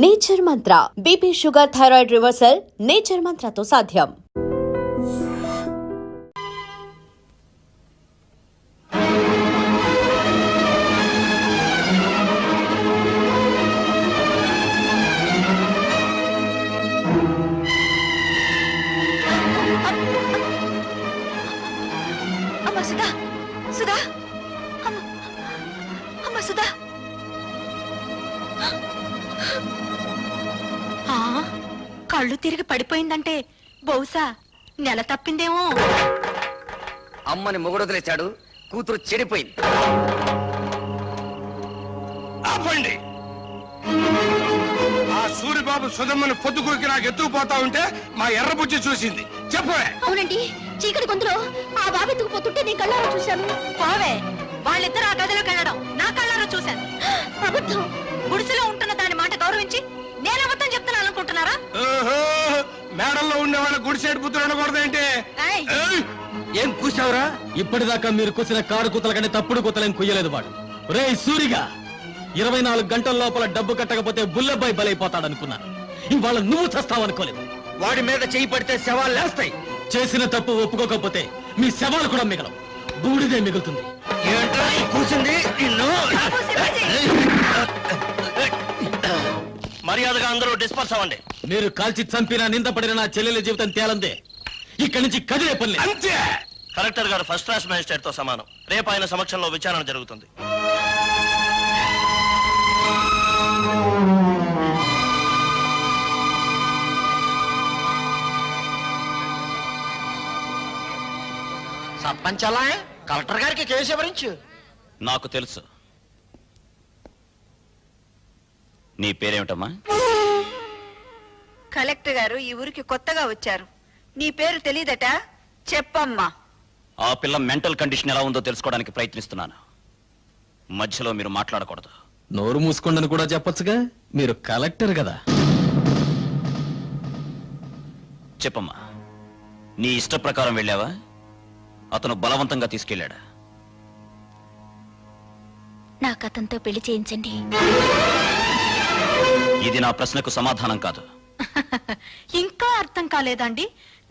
Nature Mantra BP sugar thyroid reversal nature మంత్రతో సాధ్యం. కళ్ళు తిరిగి పడిపోయిందంటే బహుశా నెల తప్పిందేమో. అమ్మని మొగుడొదిలేశాడు, కూతురు చెడిపోయింది. ఆపండి! ఆ సూరిబాబు సుధమ్మని పొద్దుకూకి నాకు ఎత్తుకుపోతా ఉంటే మా ఎర్రబుజ్జి చూసింది. చెప్పవే. అవునండి, చీకటి గొంతులో ఆ బాబు ఎత్తుకుపోతుంటే నేను కళ్ళారా చూశాను. పోవే, వాళ్ళిద్దరు ఆ గదిలోకి వెళ్ళడం నా కళ్ళారా చూశాను. అబద్ధం. గుడిసెలో ఉంటున్న దాని మాట గౌరవించి నేను అబద్ధం చెప్తున్నాను అనుకుంటున్నారా? మేడల్లో ఉండే వాళ్ళ గుడిసేడు పుత్రుడు అనకూడదేంటి? ఏం కూసావురా? ఇప్పటిదాకా మీరు కూసిన కారు కూతల కంటే తప్పుడు కూతలేం కుయ్యలేదు వాడు. రే సూరిగా, 24 గంటల లోపల డబ్బు కట్టకపోతే బుల్లబ్బాయి బలైపోతాడనుకున్నాను. ఇవాళ నువ్వు చస్తావనుకోలేదు. వాడి మీద చేయి పడితే శవాలు లేస్తాయి. చేసిన తప్పు ఒప్పుకోకపోతే మీ శవాలు కూడా మిగలవు, బూడిదే మిగులుతుంది. ఏంట్రా కూసింది? మర్యాదగా అందరూ డిస్పర్స్ అవ్వండి. మీరు కాల్చి చంపిన నిందపడిన నా చెల్లెల జీవితం తేలందే. ఇక్కడి నుంచి కదిలే పని అంతే. కలెక్టర్ గారు ఫస్ట్ క్లాస్ మేజిస్ట్రేట్ తో సమానం. రేపు ఆయన సమక్షంలో విచారణ జరుగుతుంది. సర్పంచ్ అలా కలెక్టర్ గారికి కేసు వివరించు. నాకు తెలుసు. నీ పేరేమిటమ్మా? కలెక్టర్ గారు ఈ ఊరికి కొత్తగా వచ్చారు. నీ పేరు తెలీదట? చెప్పమ్మా. ఆ పిల్ల మెంటల్ కండిషన్ ఎలా ఉందో తెలుసుకోవడానికి ప్రయత్నిస్తున్నాను. మధ్యలో మీరు మాట్లాడకూడదు. నోరు మూసుకోండి కూడా చెప్పొచ్చుగా, మీరు కలెక్టర్ కదా. చెప్పమ్మా, నీ ఇష్ట ప్రకారం వెళ్ళావా? అతను బలవంతంగా తీసుకెళ్ళాడా? నాకు అతనితో పెళ్లి చేయించండి. ఇది నా ప్రశ్నకు సమాధానం కాదు. ఇంకా అర్థం కాలేదండి?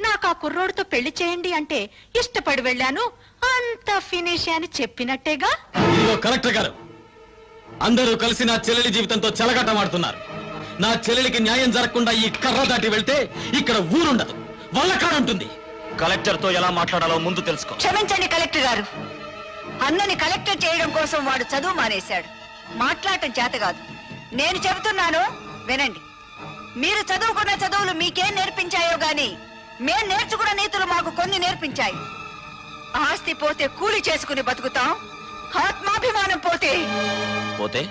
నాకు ఆ కుర్రోడితో పెళ్లి చేయండి అంటే ఇష్టపడి వెళ్ళాను, అంత ఫినిష్ అని చెప్పినట్టేగా. కలెక్టర్ గారు, అందరూ కలిసి నా చెల్లెలి జీవితంతో చెలగాటమాడుతున్నారు. నా చెల్లెలికి న్యాయం జరగకుండా ఈ కర్ర దాటి వెళ్తే ఇక్కడ ఊరుండదు, వల్లకాడుంటుంది. కలెక్టర్ తో ఎలా మాట్లాడాలో ముందు తెలుసుకో. క్షమించండి కలెక్టర్ గారు, అన్నని కలెక్టర్ చేయడం కోసం వాడు చదువు మానేశాడు. మాట్లాడటం చేత కాదు. నేను చెబుతున్నాను వినండి. మీరు చదువుకున్న చదువులు మీకేం నేర్పించాయో గాని మేం నేర్చుకున్న నీతులు మాకు కొన్ని నేర్పించాయి. ఆస్తి పోతే కూలి చేసుకుని బతుకుతాం, ఆత్మాభిమానం పోతే పోతే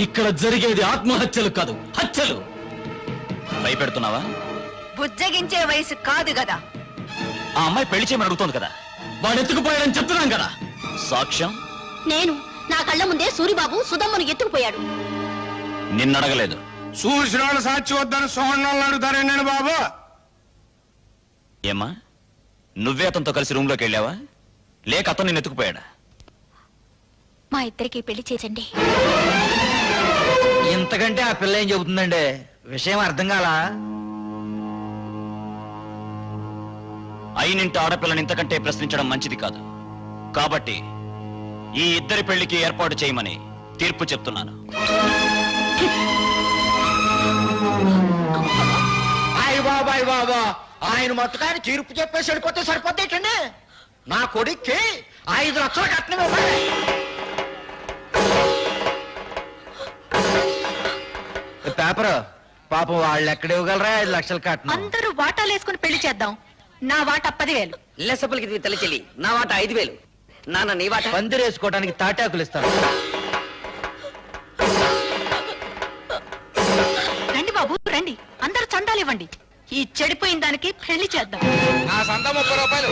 ఇక్కడ జరిగేది ఆత్మహత్యలు కాదు, హత్యలు. భయపెడుతున్నావా? బుజ్జగించే వయసు కాదు కదా. ఆ అమ్మాయి పెళ్లి చేయమని అడుగుతోంది కదా. వాడు ఎత్తుకుపోయాడని చెప్తున్నాం కదా. సాక్ష్యం? నేను నా కళ్ళ ముందే సూరిబాబు సుధమ్మను ఎత్తుకుపోయాడు. నిన్నడగలేదు. చూసిన వాళ్ళు సాక్షి వద్దని సోహన్నాళ్ళు అడుగుతారేండి బాబు? ఏమ్మా, నువ్వే అతనితో కలిసి రూమ్ లోకి వెళ్ళావా, లేక అతను నిన్ను ఎత్తుకుపోయాడా? మా ఇద్దరికి పెళ్లి చేసండి. ఇంతకంటే ఆ పిల్ల ఏం చెబుతుందండి? విషయం అర్థం కాలా? అయినింటి ఆడపిల్లని ఇంతకంటే ప్రశ్నించడం మంచిది కాదు. కాబట్టి ఈ ఇద్దరి పెళ్లికి ఏర్పాటు చేయమని తీర్పు చెప్తున్నాను. బాబాయ్ బాబా, ఆయన మొత్తకాయని తీర్పు చెప్పేసి వెళ్ళిపోతే సరిపోతేటండి. నా కొడుక్కి 5 లక్షలు కట్నం ఇవ్వాలి. పేపర్ పాపం వాళ్ళు ఎక్కడ ఇవ్వగలరా 5 లక్షలు కట్నం? అందరూ వాటాలు వేసుకుని పెళ్లి చేద్దాం. నా వాట 10,000. లెసపలికి తల్లి చెల్లి, నా వాట 5,000. నాన్న నీ వాట? పందిరేసుకోవడానికి తాటాకులు ఇస్తాను. రండి బాబు రండి, అందరూ చందాలు ఇవ్వండి. ఈ చెడిపోయిన దానికి పెళ్లి చేద్దాం. నా సంత 30 రూపాయలు.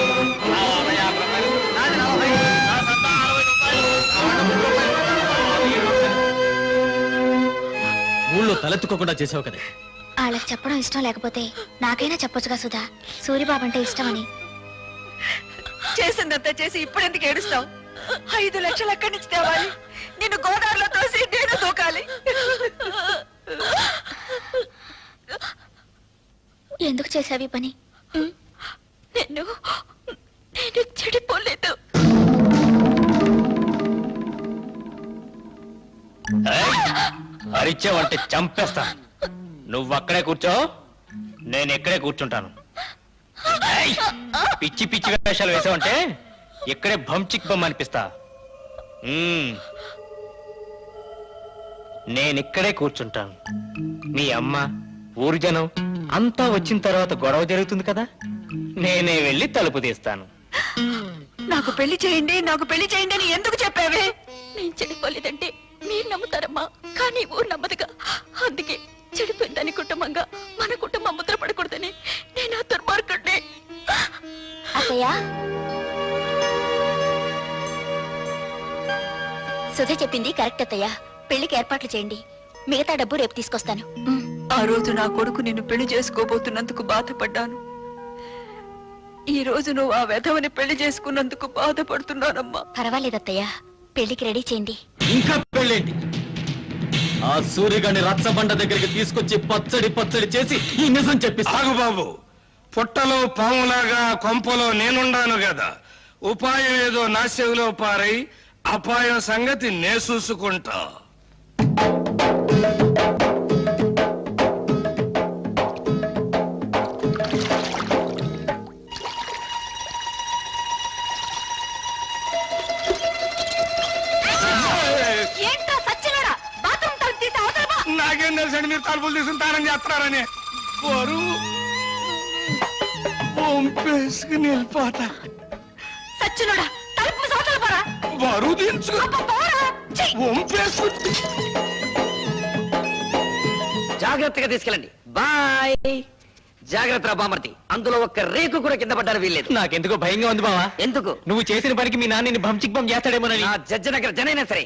ఊళ్ళో తలెత్తుకోకుండా చేసావు కదా. వాళ్ళకి చెప్పడం ఇష్టం లేకపోతే నాకైనా చెప్పొచ్చుగా సుధా, సూరిబాబు అంటే ఇష్టమని. చేసిందంతా చేసి ఇప్పుడు ఎందుకు ఏడుస్తావు? 5 లక్షలు ఎక్కడి నుంచి తేవాలి? నిన్ను గోదావరిలో తోసి నేను దూకాలి. ఎందుకు చేసావి పని? నేను చెడిపోలేదు. అరిచావంటే చంపేస్తా. నువ్వు అక్కడే కూర్చో, నేను ఇక్కడే కూర్చుంటాను. ఏయ్! పిచ్చి పిచ్చి వేషాలు వేసావంటే ఇక్కడే భంచిక్ బొమ్మ అనిపిస్తా. నేను ఇక్కడే కూర్చుంటాను. మీ అమ్మ, ఊరు జనం అంతా వచ్చిన తర్వాత గొడవ జరుగుతుంది కదా, నేనే వెళ్ళి తలుపు తీస్తాను. నాకు పెళ్లి చేయండి అని ఎందుకు చెప్పావే? నేను చెడిపోలేదంటే మీరు నమ్ముతారమ్మా, కానీ ఊరు నమ్మదుగా. అందుకే చెడిపోయిందని కుటుంబంగా మన కుటుంబం ముద్ర పడకూడదని నేను ఆ దుర్మార్గుడిని. అత్తయ్య, సుధ చెప్పింది కరెక్ట్ అత్తయ్య. పెళ్లికి ఏర్పాట్లు చేయండి, మిగతా డబ్బు రేపు తీసుకొస్తాను. ఆ రోజు నా కొడుకు నిన్ను పెళ్లి చేసుకోబోతున్నందుకు బాధపడ్డాను. ఈ రోజు నువ్వు ఆ వెధవని పెళ్లి చేసుకున్నందుకు బాధపడుతున్నానమ్మా. పర్వాలేదు అత్తయ్య, పెళ్లికి రెడీ చేయండి. ఇంకా పెళ్ళేంటి? ఆ సూర్యగాని రచ్చబండ దగ్గరికి తీసుకొచ్చి పచ్చడి చేసి ఈ నిజం చెప్పిస్తా. ఆగు బాబు, పుట్టలో పాములాగా కొంపలో నేనుండాను కదా, ఉపాయం ఏదో నా చెవిలో పారై అపాయం సంగతి నే చూసుకుంటా. ఏంటో సచ్చినోడా, బాత్రూమ్ తలుపు తీసి అవతల పో. నాకేం తెలుసండి మీరు తలుపులు తీసుకుంటారని చేస్తున్నారని. బరువు పంపేసుకుని వెళ్ళిపోతా. సచ్చినోడా, తలుపు మూసి అవతల పోరా. బరువు దించు పోరా. ఛీ! వంపేసుకుంటే జాగ్రత్తగా తీసుకెళ్ళండి. బాయ్. జాగ్రత్త బామర్తి, అందులో ఒక్క రేకు కూడా కింద పడ్డారు వీల్లేదు. నాకెందుకో భయంగా ఉంది బావా. ఎందుకు? నువ్వు చేసిన పనికి మీ నాన్నని భంచిక్ బొమ్మ చేస్తాడేమోనని. నా జడ్జినగర జనైనా సరే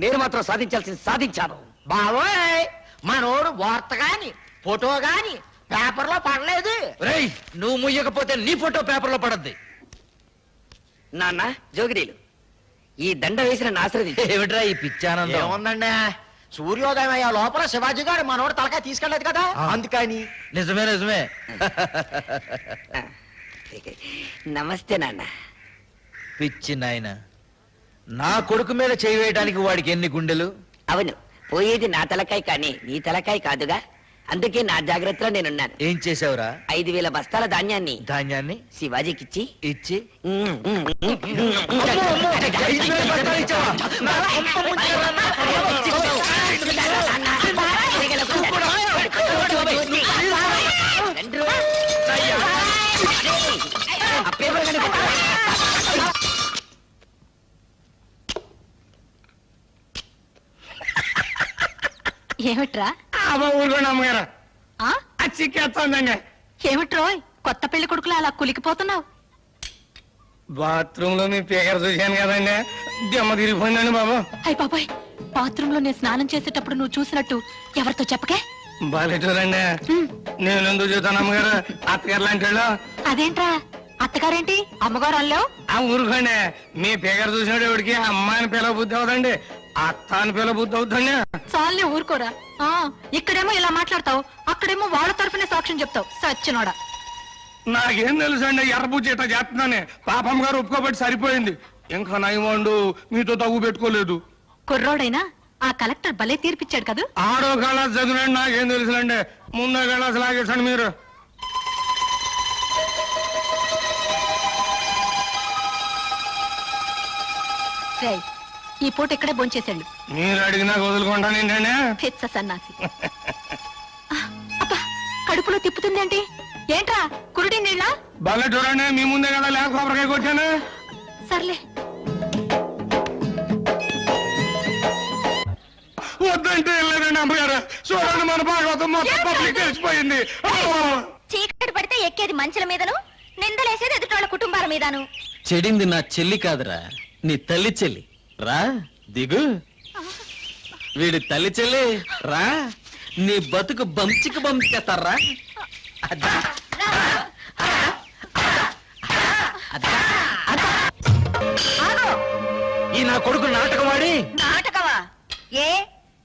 నేను మాత్రం సాధించాల్సింది సాధించాను. బావోయ్, మనోడు వార్త గాని ఫోటో గాని పేపర్ లో పడలేదు. రేయ్, నువ్వు ముయ్యకపోతే నీ ఫోటో పేపర్ లో పడద్ది. నాన్న జోగిరీలు, ఈ దండ వేసిన ఆశ్రది ఏమిట్రా ఈ పిచ్చానందం? ఏముందండి, సూర్యోదయం అయ్యే లోపల శివాజీ గారు మనోడు తలకాయ తీసుకెళ్లేదు కదా, అందుకని. నిజమే. నమస్తే నాన్న. పిచ్చి నాయన, నా కొడుకు మీద చేయి వేయడానికి వాడికి ఎన్ని గుండెలు? అవును, పోయేది నా తలకాయ కానీ నీ తలకాయ కాదుగా. అందుకే నా జాగ్రత్తలో నేనున్నాను. ఏం చేసావురా? 5,000 బస్తాల ధాన్యాన్ని ధాన్యాన్ని శివాజీకిచ్చి ఇచ్చి 5,000 బస్తాలు ఇచ్చావా? నా కొంప ముంచావా? ఆ పేపర్ కానీ పెట్టు. ఏమిట్రా? ఊరుకోండి అమ్మగారు, ఆ? అది చిక్కేస్తుందండి. ఏమిట్రోయ్, కొత్త పెళ్లి కొడుకులా అలా కులికిపోతున్నావు? బాత్రూమ్ లో మీ పేకర చూశాను కదండి, దెమ్మ తిరిగిపోయిందండి బాబు. అయ్య బాబాయ్, బాత్రూమ్ లో నేను స్నానం చేసేటప్పుడు నువ్వు చూసినట్టు ఎవరితో చెప్పకే. బాలేటూరండి, నేను ఎందుకు చూస్తాను అమ్మగారు, అత్తగారు లాంటి వాళ్ళు. అదేంట్రా, అత్తగారేంటి అమ్మగారు అల్లావు? ఆ ఊరుకోండి, మీ పేకర చూసినట్టు ఎవరికి అమ్మాయిని పిల్ల బుద్ధి అవుతండి, అత్త అని పిల్ల బుద్ధి అవుతుంది. చాలే ఊరుకోరా. ఆ, ఇక్కడేమో ఇలా మాట్లాడతావు, అక్కడేమో వాళ్ళ తరఫునే సాక్ష్యం చెప్తావు. సచ్చినోడా. నాకేం తెలుసండి, ఎర్రబుజ్జి ఇట్లా చేస్తున్నానే, పాపం గారు ఒప్పుకోబట్టి సరిపోయింది. ఇంకా నయమండు మీతో తగ్గు పెట్టుకోలేదు. కుర్రోడైనా ఆ కలెక్టర్ భలే తీర్పిచ్చాడు కదా. ఆడో కళాసు చదివినండి, నాకేం తెలుసులండి, ముందో కళాసు లాగేసండి మీరు. రేయ్, ఈ పూట ఇక్కడే భోంచేశాడు. మీరు అడిగినా వదులుకుంటానండి. పిచ్చ సన్నాసి. అబ్బా, కడుపులో తిప్పుతుందేంటి? ఏంట్రా కురుడి నీళ్ళ? బాలేటూరండి, మీ ముందే కదా లేక కొబ్బరికాయ కొట్టాను. సర్లే. వద్దంటే వెళ్ళలేదండి అమ్మగారు, చూడండి మన భాగవతం మొత్తం పబ్లిక్ తెలిసిపోయింది. చీకటి పడితే ఎక్కేది మంచుల మీదను, నిందలేసేది ఎదుటోళ్ళ కుటుంబాల మీదను. చెడింది నా చెల్లి కాదురా, నీ తల్లి చెల్లి. రా దిగు. వీడి తల్లి చెల్లి రా, నీ బతుకు బంచికి బంచేస్తారా. ఈ నా కొడుకు నాటకవాడి. నాటకమా? ఏ,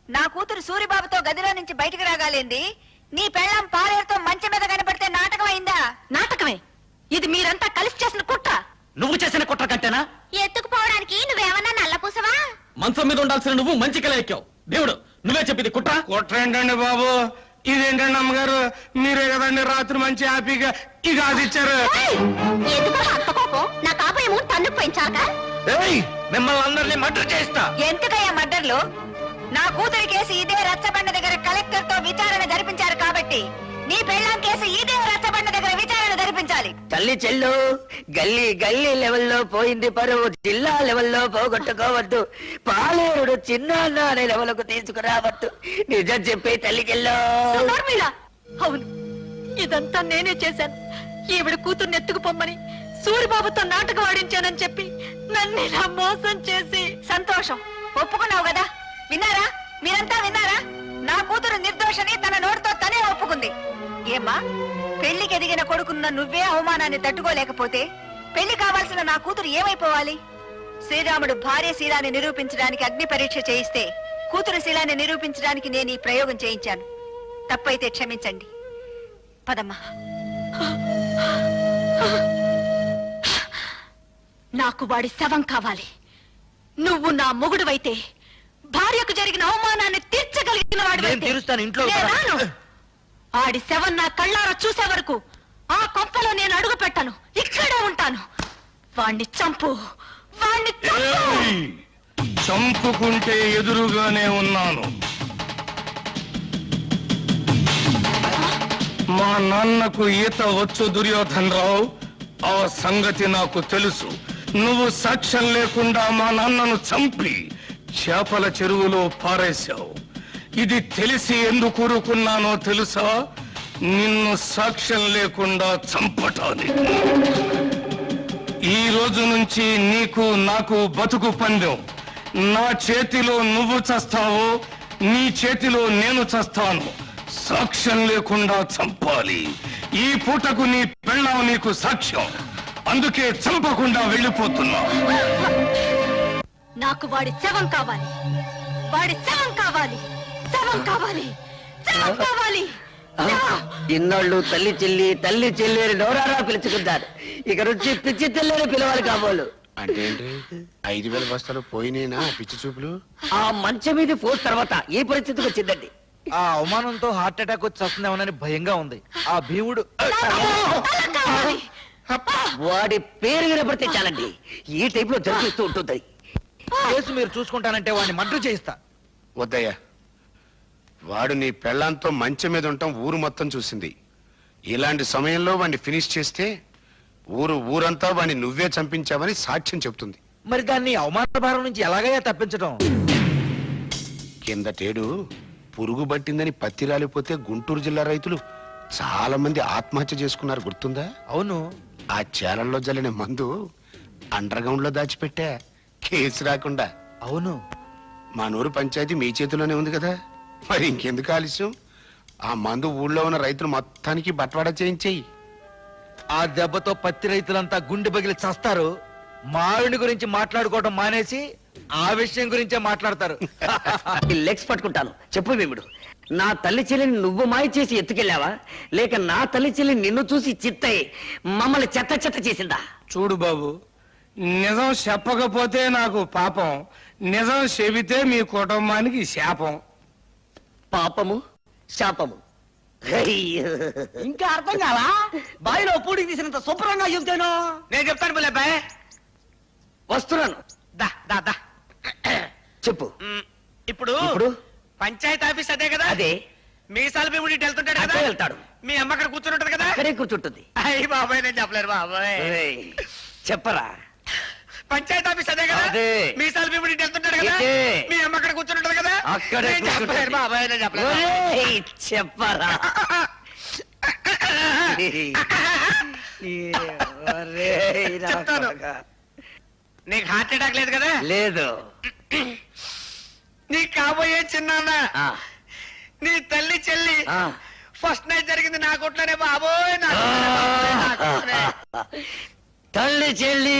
నా కూతురు సూరిబాబుతో గదిలో నుంచి బయటికి రాగాలేంది, నీ పెళ్ళాం పాలేరుతో మంచం మీద కనబడితే నాటకం ఇది మీరంతా కలిసి చేసిన కుట్ర. నువ్వు చేసిన కుట్ర కంటేనా? ఎత్తుకుపోవడానికి నువ్వేమన్నా నల్లపూసవా? మంచం మీద ఉండాల్సిన నువ్వు మంచి కల ఎక్కావు. దేవుడు నువ్వే చెప్పింది కుట్ర. కుట్ర ఏంటండి బాబు? ఇదేంటండి అమ్మగారు? మీరే కదండి రాత్రి మంచి హ్యాపీగా ఇక అది ఇచ్చారు. ఎందుకో అంత కోపం? నా కాపేమో తన్ను పెంచాక ఏయ్, మిమ్మల్ని అందరినీ మర్డర్ చేస్తా. ఎందుకయ్యా మర్డర్లు? నా కూతురి కేసు ఇదే రచ్చబండ దగ్గర కలెక్టర్ తో విచారణ జరిపించారు కాబట్టి నీ పెళ్ళాం కేసు ఇదే రచ్చబండ దగ్గర విచారణ జరిపించాలి. తల్లి చెల్లు, గల్లీ గల్లీ లెవెల్లో పోయింది పరువు, జిల్లా లెవెల్లో పోగొట్టుకోవద్దు, పాలేరుడు చిన్న అనే లెవెల్కు తీసుకురావద్దు. నిజం చెప్పే తల్లి చెల్లు. నోర్మిళ, అవును ఇదంతా నేనే చేశాను. ఈవిడ కూతుర్ని ఎత్తుకుపోమ్మని సూరిబాబుతో నాటకం ఆడించానని చెప్పి నన్ను ఇలా మోసం చేసి. సంతోషం, ఒప్పుకున్నావు కదా. విన్నారా? మీరంతా విన్నారా? నా కూతురు నిర్దోషని తన నోటితో తనే ఒప్పుకుంది. ఏమ్మా, పెళ్లికి ఎదిగిన కొడుకున్న నువ్వే అవమానాన్ని తట్టుకోలేకపోతే పెళ్లి కావాల్సిన నా కూతురు ఏమైపోవాలి? శ్రీరాముడు భార్య శీలాన్ని నిరూపించడానికి అగ్ని పరీక్ష చేయిస్తే కూతురు శీలాన్ని నిరూపించడానికి నేను ఈ ప్రయోగం చేయించాను. తప్పైతే క్షమించండి. పదమ్మా. నాకు వాడి శవం కావాలి. నువ్వు నా మొగుడువైతే భార్యకు జరిగిన అవమానాన్ని తీర్చగలిగిన నేను వాడివైతే తీరుస్తాను. ఇంట్లో నేను రాను. ఆడి శవం నా కళ్ళారా చూసే వరకు ఆ కొంపలో నేను అడుగు పెట్టను. ఇక్కడే ఉంటాను. వాణ్ణి చంపు, వాణ్ణి చంపు. ఏయ్, చంపుకుంటే ఎదురుగానే ఉన్నాను. మా నాన్నకు ఈత వచ్చు దుర్యోధన్ రావు, ఆ సంగతి నాకు తెలుసు. నువ్వు సాక్ష్యం లేకుండా మా నాన్నను చంపి చేపల చెరువులో పారేశావు. ఇది తెలిసి ఎందుకు ఊరుకున్నానో తెలుసా? నిన్ను సాక్ష్యం లేకుండా చంపటానికి. ఈ రోజు నుంచి నీకు నాకు బతుకు పందెం. నా చేతిలో నువ్వు చస్తావు, నీ చేతిలో నేను చస్తాను. సాక్ష్యం లేకుండా చంపాలి. ఈ పూటకు నీ పెళ్ళాం నీకు సాక్ష్యం. అందుకే చంపకుండా వెళ్ళిపోతున్నా. నాకు వాడి శవం కావాలి. వాడి శవం కావాలి. శవం కావాలి. శవం కావాలి. ఇన్నాళ్ళు తల్లి చెల్లి తల్లి చెల్లి అని నోరారా పిలుచుకుంటారు. ఇక నుంచి పిచ్చి తెల్లని పిలవాలి కాబోలు. అంటే ఏంటి? 5,000 బస్తాలు పోయినేనా పిచ్చి చూపులు? ఆ మంచం మీద పోస్ తర్వాత ఈ పరిస్థితికి వచ్చిందండి. ఆ అవమానంతో హార్ట్ అటాక్ వచ్చి వస్తుందేమోనని భయంగా ఉంది. ఆ భీముడు కావాలి. వాడి పేరు వినపడితే చాలండి ఈ టైప్ లో జరిపిస్తూ ఉంటుంది. కేసు మీరు చూసుకుంటానంటే వాడిని మర్డర్ చేయిస్తా. వద్దయ్యా, వాడు నీ పెళ్ళాంతో మంచం మీద ఉండటం ఊరు మొత్తం చూసింది. ఇలాంటి సమయంలో వాడిని ఫినిష్ చేస్తే ఊరంతా వాడిని నువ్వే చంపించావని సాక్ష్యం చెప్తుంది. మరి దాన్ని అవమాన భారం నుంచి ఎలాగైనా తప్పించడం? కిందటేడు పురుగు పట్టిందని పత్తి రాలిపోతే గుంటూరు జిల్లా రైతులు చాలా మంది ఆత్మహత్య చేసుకున్నారు, గుర్తుందా? అవును. ఆ చేలల్లో జల్లిన మందు అండర్ గ్రౌండ్ లో దాచిపెట్టా, కేసు రాకుండా. అవును. మా నూరు పంచాయతీ మీ చేతిలోనే ఉంది కదా, మరి ఇంకెందుకు ఆలస్యం? ఆ మందు ఊళ్ళో ఉన్న రైతులు మొత్తానికి బట్వాడా చేయించేయి. ఆ దెబ్బతో పత్తి రైతులంతా గుండె పగిలి చస్తారు. మావిడి గురించి మాట్లాడుకోవడం మానేసి ఆ విషయం గురించే మాట్లాడతారు. లెగ్స్ పట్టుకుంటాను. చెప్పు భీముడు, నా తల్లి చెల్లిని నువ్వు మాయ చేసి ఎత్తుకెళ్ళావా, లేక నా తల్లి చెల్లి నిన్ను చూసి చిత్తయి మమ్మల్ని చెత్త చెత్త చేసిందా? చూడు బాబు, నిజం చెప్పకపోతే నాకు పాపం, నిజం చెబితే మీ కుటుంబానికి శాపం. పాపము శాపము ఇంకా అర్థం కాలా? బావిలో పూడికి తీసినంత శుభ్రంగా చెబుతాను. నేను చెప్తాను బుల్లబ్బాయ్. వస్తున్నాను. దా దా దా. చెప్పు. ఇప్పుడు ఇప్పుడు పంచాయతీ ఆఫీస్ అదే కదా? అదే. మీసాల భీముడి ఇటు వెళ్తుంటాడు కదా? అక్కడే వెళ్తాడు. మీ అమ్మ అక్కడ కూర్చుని ఉంటది కదా? అక్కడే కూర్చుంటుంది. అయ్యి బాబాయ్, నేను చెప్పలేరు బాబాయ్. ఏయ్, చెప్పరా. పంచాయతీ ఆఫీస్ అదే కదా? అదే. మీసాల భీముడి ఇటు వెళ్తుంటాడు కదా? ఇటే. మీ అమ్మ అక్కడ కూర్చుని ఉంటది కదా? అక్కడే నేను చెప్పలేరు కూర్చుంటుంది. బాబాయ్, నేను చెప్పలేరు. ఒరేయ్, చెప్పరా. ఒరేయ్, నా చెప్తాను. కొడకా. నీకు హార్ట్ అటాక్ లేదు కదా? లేదు. నీ కాబోయే చిన్నాన్న, ఆ, నీ తల్లి చెల్లి ఆ. ఫస్ట్ నైట్ జరిగింది నా కొట్లోనే బాబోయ్. నా కొట్లోనే బాబోయ్, నా కొట్లోనే. తల్లి చెల్లి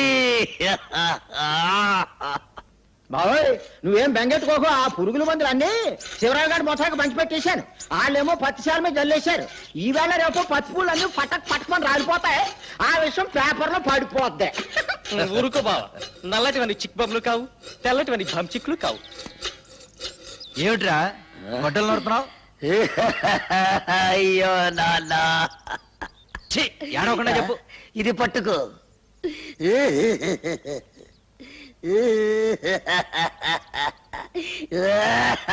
బాబోయ్ నువ్వేం బెంగెట్టుకోకు, ఆ పురుగుల మందులు అన్ని శివరావు గారి మొత్తానికి పంచి పెట్టేశాను. వాళ్ళేమో పత్తిశాల మీద జల్లేశారు. ఈవేళ రేపు పత్తి పూలు అన్ని పట్టకమని రాలిపోతాయి. ఆ విషయం పేపర్ లో పడిపోద్ది. ఊరుకో బావ, నల్లటివని చిక్ బొమ్మలు కావు, తెల్లటివని భంచిక్లు కావు. ఏమిట్రా గొడ్డలు నడుపుతున్నావు? అయ్యో నాన్న, ఏడవకుండా చెప్పు. ఇది పట్టుకో.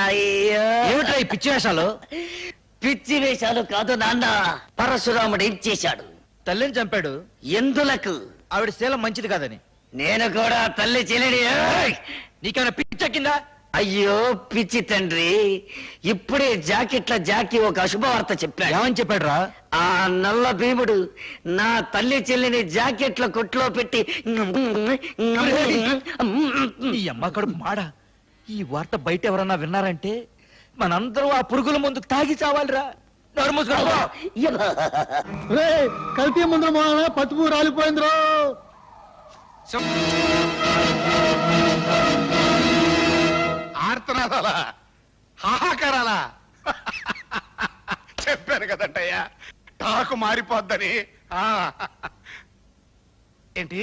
అయ్యో, ఏమిట్రా ఈ పిచ్చి వేషాలు? పిచ్చి వేషాలు కాదు నాన్న, పరశురాముడు ఏం చేశాడు? తల్లిని చంపాడు. ఎందులకు? ఆవిడ శీలం మంచిది కాదని. నేను కూడా తల్లి చెల్లిని. నీకేమైనా పిచ్చెక్కిందా? అయ్యో పిచ్చి తండ్రి, ఇప్పుడే జాకెట్ల జాకి ఒక అశుభవార్త చెప్పాడు. ఏమని చెప్పాడురా? ఆ నల్ల భీముడు నా తల్లి చెల్లిని జాకెట్ల కొట్లో పెట్టి ఈ అమ్మ కడుపు మాడ. ఈ వార్త బయట ఎవరన్నా విన్నారంటే మనందరూ ఆ పురుగుల ముందు తాగి చావాలిరా. నోరు మూసుకో. కల్తీ ముందు పత్తిపూ రాలిపోయిందిరో. ఆర్తనాదాలా, హాహాకారాలా? చెప్పాను కదంటయ్యా, టాకు మారిపోద్దని. ఆ. ఏంటి?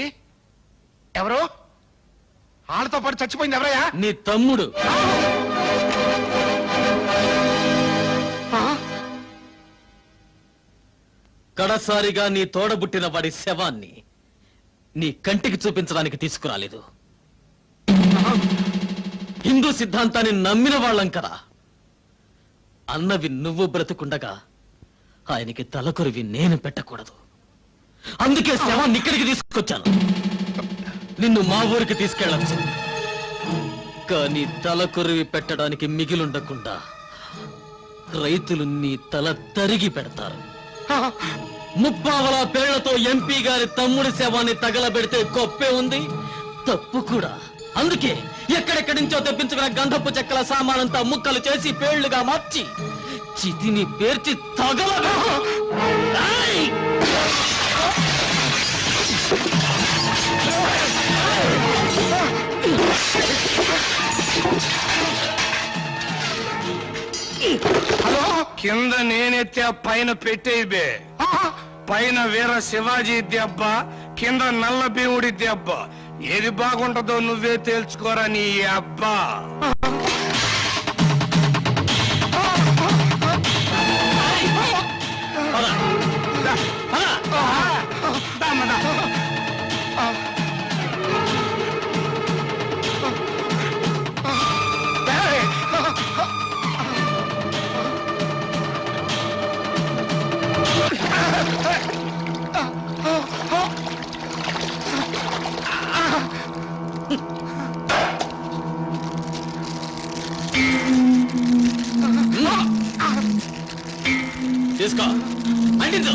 ఎవరు? వాళ్ళతో పాటు చచ్చిపోయింది ఎవరయ్యా? నీ తమ్ముడు. కడసారిగా నీ తోడబుట్టిన వాడి శవాన్ని నీ కంటికి చూపించడానికి తీసుకురాలేదు. హిందూ సిద్ధాంతాన్ని నమ్మిన వాళ్ళం కదా. అన్నవి నువ్వు బ్రతుకుండగా ఆయనకి తలకొరివి నేను పెట్టకూడదు. అందుకే శవాన్ని ఇక్కడికి తీసుకొచ్చాను. నిన్ను మా ఊరికి తీసుకెళ్ళచ్చు, కానీ తలకొరివి పెట్టడానికి మిగిలుండకుండా రైతులు నీ తల తరిగి పెడతారు. ముప్పావల పేళ్లతో ఎంపీ గారి తమ్ముడి శవాన్ని తగలబెడితే గొప్పే ఉంది, తప్పు కూడా. అందుకే ఎక్కడెక్కడి నుంచో తెప్పించుకున్న గంధపు చెక్కల సామానంతా ముక్కలు చేసి పేళ్లుగా మార్చి చితిని పేర్చి తగల. హలో, కింద నేనెత్తే పైన పెట్టేబే. పైన వీర శివాజీ దెబ్బ, కింద నల్ల భీముడి దెబ్బ. ఏది బాగుంటుందో నువ్వే తేల్చుకోరా నీ అబ్బా. తీసుకో, అంటించు.